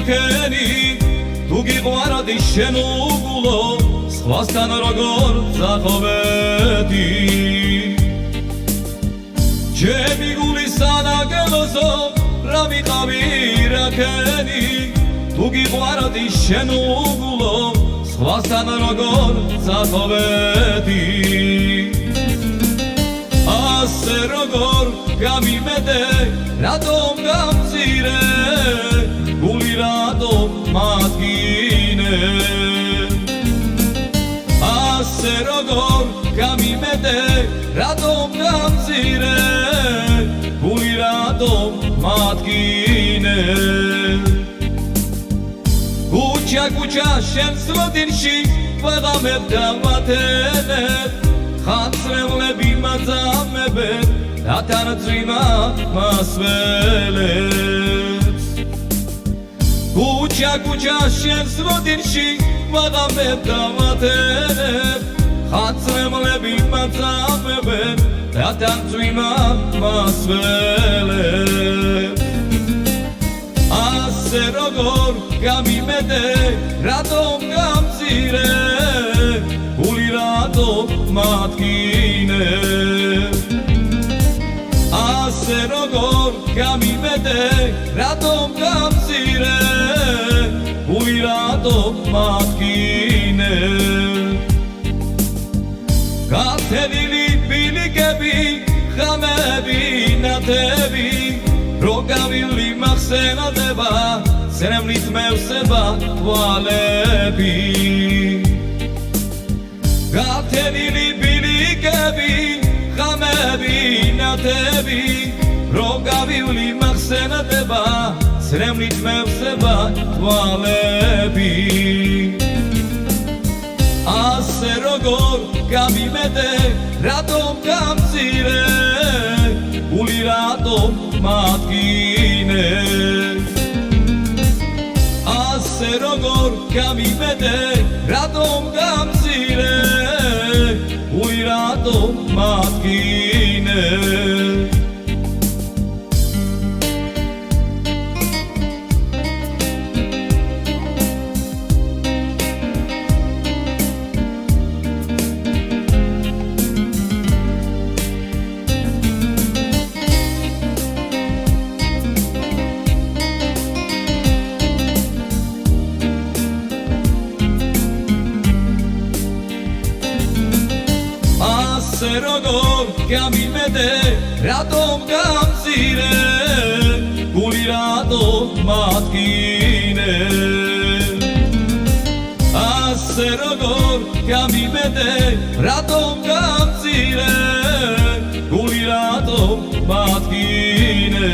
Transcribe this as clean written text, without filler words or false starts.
რაქენი თუ გიყვარდი შენ უგულო სხვასთან როგორ წახოვედი ჩემი გულის ანაგელოზო რა ვიყავი რაქენი თუ გიყვარდი შენ უგულო სხვასთან როგორ წახოვედი ასე როგორ გამიმედე რატომ გამწირე გული რატომ მადგინე ასე როგორ გამიმედე რატომ გამწირე გული რატომ მადგინე ქუჩა ქუჩა შენ სლოდინში ვაღამებ და ვათენებ ხანძრებლები მაძამებენ რათან წვიმა მასველებს ქუჩა ქუჩა შენ სლოდინში ვაღამებ და ვათენებ ხანძრებლები მაძამებენ რათან წვიმა მასველებს ასე როგორ გამიმედე რატომ გამწირე გული რატომ მადგინე ასე როგორ გამიმედე რატომ გამწირე გული რატომ მადგინე გათენილი ბილიკები ღამები ნათები რო გავილი მახსენდება სერემლით მევსება თვალები გათენილი ბილიკები ღამები ნათები რო გავილი მახსენდება სერემლით მევსება თვალები ასე როგორ გამიმედე რატომ გამწირე გული რატომ მადგინე ასე როგორ გამიმედე რატომ გამწირე გული რატომ მადგინე ასე როგორ გამიმედე რატომ გამწირე გული რატომ მადგინე ასე როგორ გამიმედე რატომ გამწირე გული რატომ მადგინე